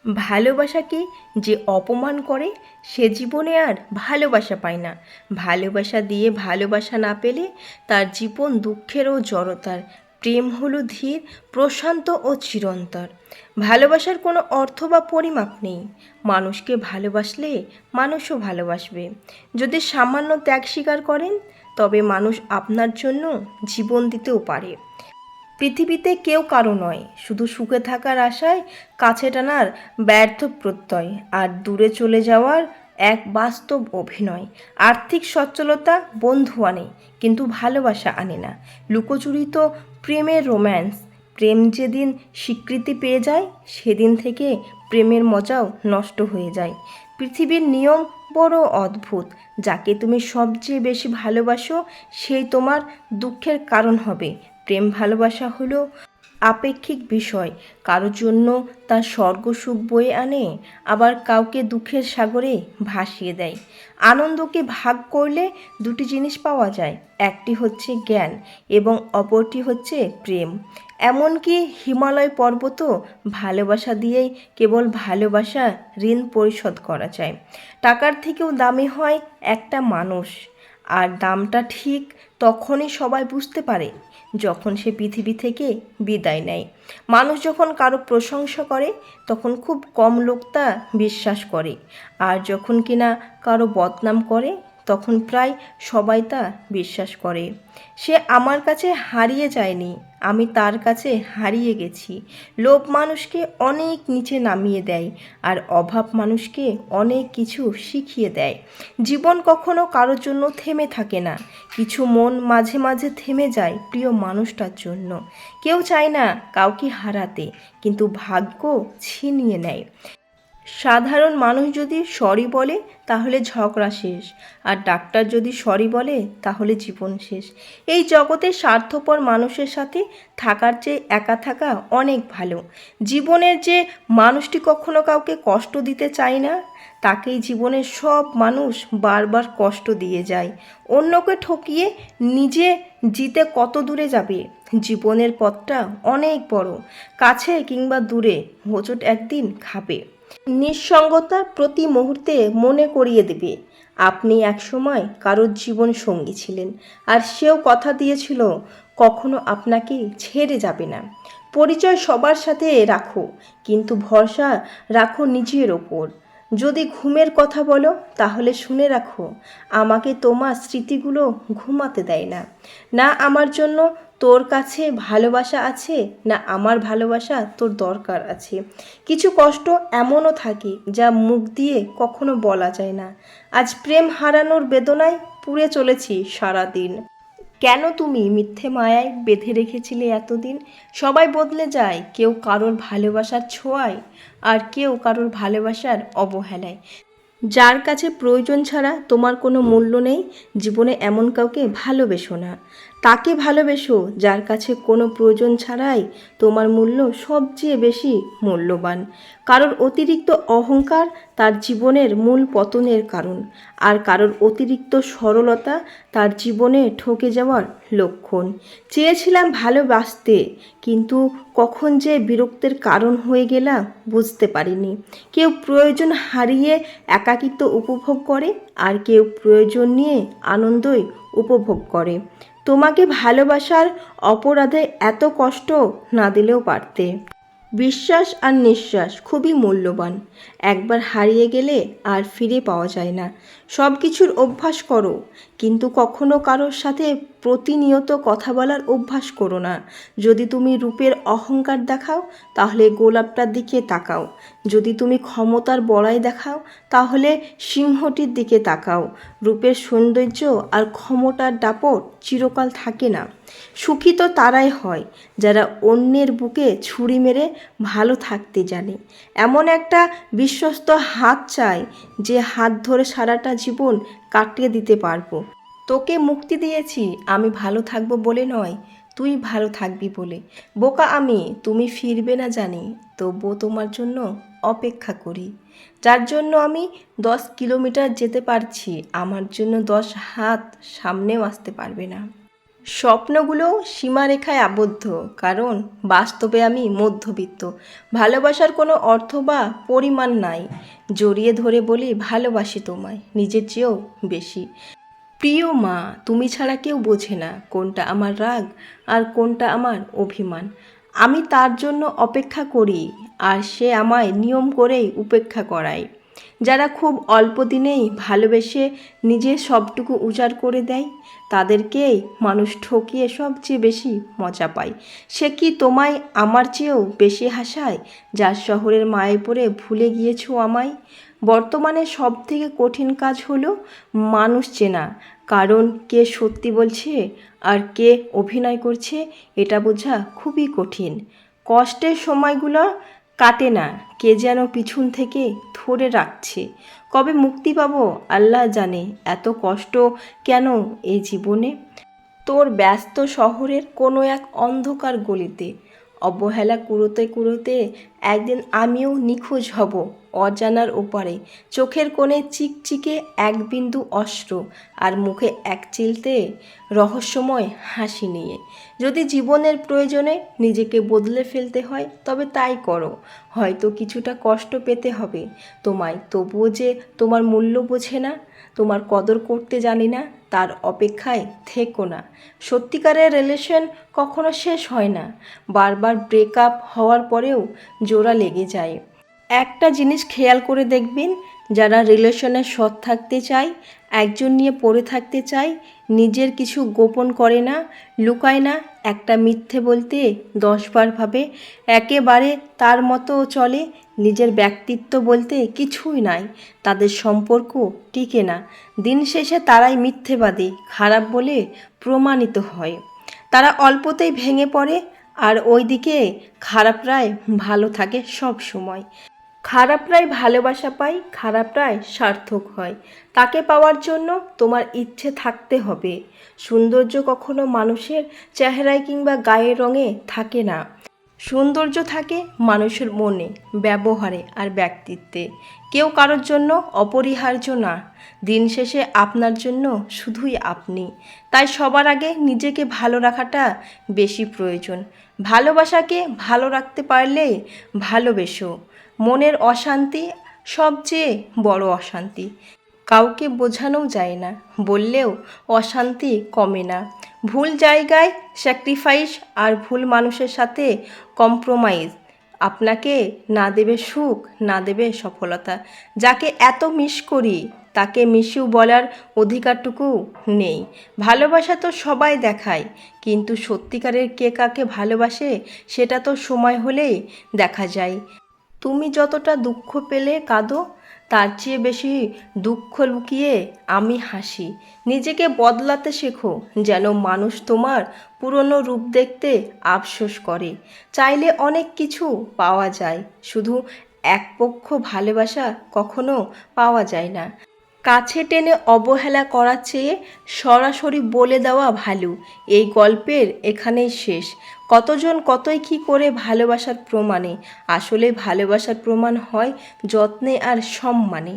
ভালোবাসাকে যে অপমান করে সে জীবনে আর ভালোবাসা পায় না। ভালোবাসা দিয়ে ভালোবাসা না পেলে তার জীবন দুঃখের ও জড়তার। প্রেম হলো ধীর, প্রশান্ত ও চিরন্তর। ভালোবাসার কোনো অর্থ বা পরিমাপ নেই। মানুষকে ভালোবাসলে মানুষও ভালোবাসবে। যদি সামান্য ত্যাগ স্বীকার করেন তবে মানুষ আপনার জন্য জীবন দিতেও পারে। পৃথিবীতে কেউ কারো নয়, শুধু সুখে থাকার আশায় কাছে টানার ব্যর্থ প্রত্যয় আর দূরে চলে যাওয়ার এক বাস্তব অভিনয়। আর্থিক সচ্ছলতা বন্ধু আনে, কিন্তু ভালোবাসা আনে না। লুকোচুরি তো প্রেমের রোম্যান্স। প্রেম যেদিন স্বীকৃতি পেয়ে যায় সেদিন থেকে প্রেমের মজাও নষ্ট হয়ে যায়। পৃথিবীর নিয়ম বড় অদ্ভুত। যাকে তুমি সবচেয়ে বেশি ভালোবাসো সেই তোমার দুঃখের কারণ হবে। প্রেম ভালোবাসা হলো আপেক্ষিক বিষয়। কারোর জন্য তার স্বর্গ সুখ বয়ে আনে, আবার কাউকে দুঃখের সাগরে ভাসিয়ে দেয়। আনন্দকে ভাগ করলে দুটি জিনিস পাওয়া যায়, একটি হচ্ছে জ্ঞান এবং অপরটি হচ্ছে প্রেম। এমনকি হিমালয় পর্বতও ভালোবাসা দিয়েই কেবল ভালোবাসা ঋণ পরিশোধ করা যায়। টাকার থেকেও দামি হয় একটা মানুষ, আর দামটা ঠিক তখনই সবাই বুঝতে পারে যখন সে পৃথিবী থেকে বিদায় নেয়। মানুষ যখন কারো প্রশংসা করে তখন খুব কম লোক তা বিশ্বাস করে, আর যখন কিনা কারো বদনাম করে তখন প্রায় সবাই তা বিশ্বাস করে। সে আমার কাছে হারিয়ে যায়নি, আমি তার কাছে হারিয়ে গেছি। লোভ মানুষকে অনেক নিচে নামিয়ে দেয়, আর অভাব মানুষকে অনেক কিছু শিখিয়ে দেয়। জীবন কখনো কারোর জন্য থেমে থাকে না। কিছু মন মাঝে মাঝে থেমে যায় প্রিয় মানুষটার জন্য। কেউ চায় না কাউকে হারাতে, কিন্তু ভাগ্য ছিনিয়ে নেয়। সাধারণ মানুষ যদি সরি বলে তাহলে ঝগড়া শেষ, আর ডাক্তার যদি সরি বলে তাহলে জীবন শেষ। এই জগতে স্বার্থপর মানুষের সাথে থাকার চেয়ে একা থাকা অনেক ভালো। জীবনের যে মানুষটি কখনো কাউকে কষ্ট দিতে চায় না, তাকেই জীবনের সব মানুষ বারবার কষ্ট দিয়ে যায়। অন্যকে ঠকিয়ে নিজে জিতে কত দূরে যাবে? জীবনের পথটা অনেক বড়, কাছে কিংবা দূরে হোঁচট একদিন খাবে। নিঃসঙ্গতা প্রতি মুহূর্তে মনে করিয়ে দেবে আপনি একসময় কারোর জীবন সঙ্গী ছিলেন, আর সেও কথা দিয়েছিল কখনো আপনাকে ছেড়ে যাবে না। পরিচয় সবার সাথে রাখো, কিন্তু ভরসা রাখো নিজের ওপর। যদি ঘুমের কথা বলো তাহলে শুনে রাখো, আমাকে তোমার স্মৃতিগুলো ঘুমাতে দেয় না। না আমার জন্য তোর কাছে ভালোবাসা আছে, না আমার ভালোবাসা তোর দরকার আছে। কিছু কষ্ট এমনও থাকে যা মুখ দিয়ে কখনো বলা যায় না। আজ প্রেম হারানোর বেদনায় পুড়ে চলেছি সারাদিন। কেন তুমি মিথ্যে মায়ায় বেঁধে রেখেছিলে এতদিন? সবাই বদলে যায়, কেউ কারোর ভালোবাসার ছোঁয়ায়, আর কেউ কারোর ভালোবাসার অবহেলায়। যার কাছে প্রয়োজন ছাড়া তোমার কোনো মূল্য নেই, জীবনে এমন কাউকে ভালোবেসো না। তাকে ভালোবেসো যার কাছে কোনো প্রয়োজন ছাড়াই তোমার মূল্য সবচেয়ে বেশি মূল্যবান। কারোর অতিরিক্ত অহংকার তার জীবনের মূল পতনের কারণ, আর কারোর অতিরিক্ত সরলতা তার জীবনে ঠকে যাওয়ার লক্ষণ। চেয়েছিলাম ভালোবাসতে, কিন্তু কখন যে বিরক্তের কারণ হয়ে গেলাম বুঝতে পারিনি। কেউ প্রয়োজন হারিয়ে একাকিত্ব উপভোগ করে, আর কেউ প্রয়োজন নিয়ে আনন্দই উপভোগ করে। তোমাকে ভালোবাসার অপরাধে এত কষ্ট না দিলেও পারতে। বিশ্বাস আর নিঃশ্বাস খুবই মূল্যবান। একবার হারিয়ে গেলে আর ফিরে পাওয়া যায় না। সব কিছুর অভ্যাস করো, কিন্তু কখনো কারোর সাথে প্রতিনিয়ত কথা বলার অভ্যাস করো না। যদি তুমি রূপের অহংকার দেখাও তাহলে গোলাপটার দিকে তাকাও। যদি তুমি ক্ষমতার বড়াই দেখাও তাহলে সিংহটির দিকে তাকাও। রূপের সৌন্দর্য আর ক্ষমতার দাপট চিরকাল থাকে না। সুখী তো তারাই হয় যারা অন্যের বুকে ছুরি মেরে ভালো থাকতে জানে। এমন একটা বিশ্বস্ত হাত চাই, যে হাত ধরে সারাটা জীবন কাটিয়ে দিতে পারবো। তোকে মুক্তি দিয়েছি আমি ভালো থাকবো বলে নয়, তুই ভালো থাকবি বলে। বোকা আমি, তুমি ফিরবে না জানি, তবুও তোমার জন্য অপেক্ষা করি। যার জন্য আমি 10 কিলোমিটার যেতে পারছি, আমার জন্য 10 হাত সামনেও আসতে পারবে না। স্বপ্নগুলো সীমারেখায় আবদ্ধ, কারণ বাস্তবে আমি মধ্যবিত্ত। ভালোবাসার কোনো অর্থ বা পরিমাণ নাই। জড়িয়ে ধরে বলি ভালোবাসি তোমায় নিজের চেয়েও বেশি। প্রিয় মা, তুমি ছাড়া কেউ বোঝে না কোনটা আমার রাগ আর কোনটা আমার অভিমান। আমি তার জন্য অপেক্ষা করি, আর সে আমায় নিয়ম করেই উপেক্ষা করায়। যারা খুব অল্প দিনেই ভালোবেসে নিজের সবটুকু উজাড় করে দেয়, তাদেরকেই মানুষ ঠকিয়ে সবচেয়ে বেশি মজা পায়। সে কি তোমায় আমার চেয়েও বেশি হাসায়, যার শহরের মায়ে পড়ে ভুলে গিয়েছো আমায়? বর্তমানে সব থেকে কঠিন কাজ হলো মানুষ চেনা, কারণ কে সত্যি বলছে আর কে অভিনয় করছে এটা বোঝা খুবই কঠিন। কষ্টের সময়গুলো কাটে না, কে যেন পিছন থেকে ধরে রাখছে। কবে মুক্তি পাবো আল্লাহ জানে, এত কষ্ট কেন এই জীবনে। তোর ব্যস্ত শহরের কোনো এক অন্ধকার গলিতে অবহেলা কুড়োতে কুড়োতে একদিন আমিও নিখোঁজ হব অজানার ওপারে। চোখের কোণে চিকচিকে এক বিন্দু অশ্রু, আর মুখে এক চিলতে রহস্যময় হাসি নিয়ে। যদি জীবনের প্রয়োজনে নিজেকে বদলে ফেলতে হয় তবে তাই করো। হয়তো কিছুটা কষ্ট পেতে হবে তোমায়, তবুও যে তোমার মূল্য বোঝে না, তোমার কদর করতে জানি না, তার অপেক্ষায় থেকো না। সত্যিকারের রিলেশন কখনো শেষ হয় না, বারবার ব্রেকআপ হওয়ার পরেও জোড়া লেগে যায়। একটা জিনিস খেয়াল করে দেখবেন, যারা রিলেশনে সৎ থাকতে চায়, একজন নিয়ে পড়ে থাকতে চায়, নিজের কিছু গোপন করে না, লুকায় না, একটা মিথ্যে বলতে 10বার ভাবে, একেবারে তার মতো চলে, নিজের ব্যক্তিত্ব বলতে কিছুই নাই, তাদের সম্পর্ক টিকে না। দিন শেষে তারাই মিথ্যেবাদী, খারাপ বলে প্রমাণিত হয়। তারা অল্পতেই ভেঙে পড়ে, আর ওইদিকে খারাপরাই ভালো থাকে সব সময়। খারাপরাই ভালোবাসা পায়, খারাপরাই সার্থক হয়। তাকে পাওয়ার জন্য তোমার ইচ্ছে থাকতে হবে। সৌন্দর্য কখনো মানুষের চেহারায় কিংবা গায়ের রঙে থাকে না। সৌন্দর্য থাকে মানুষের মনে, ব্যবহারে আর ব্যক্তিত্বে। কেউ কারোর জন্য অপরিহার্য না, দিন শেষে আপনার জন্য শুধুই আপনি। তাই সবার আগে নিজেকে ভালো রাখাটা বেশি প্রয়োজন। ভালোবাসাকে ভালো রাখতে পারলে ভালোবেসো। মনের অশান্তি সবচেয়ে বড় অশান্তি। কাউকে বোঝানোও যায় না, বললেও অশান্তি কমে না। ভুল জায়গায় স্যাক্রিফাইস আর ভুল মানুষের সাথে কম্প্রোমাইজ আপনাকে না দেবে সুখ, না দেবে সফলতা। যাকে এত মিস করি তাকে মিসিউ বলার অধিকারটুকু নেই। ভালোবাসা তো সবাই দেখায়, কিন্তু সত্যিকারের কে কাকে ভালোবাসে সেটা তো সময় হলেই দেখা যায়। তুমি যতটা দুঃখ পেলে কাঁদো, তার চেয়ে বেশি দুঃখ লুকিয়ে আমি হাসি। নিজেকে বদলাতে শেখো, যেন মানুষ তোমার পুরনো রূপ দেখতে আফসোস করে। চাইলে অনেক কিছু পাওয়া যায়, শুধু একপক্ষ ভালোবাসা কখনো পাওয়া যায় না। কাছে টেনে অবহেলা করার চেয়ে সরাসরি বলে দেওয়া ভালো। এই গল্পের এখানেই শেষ। কতজন কতই কী করে ভালোবাসার প্রমাণে, আসলে ভালোবাসার প্রমাণ হয় যত্নে আর সম্মানে।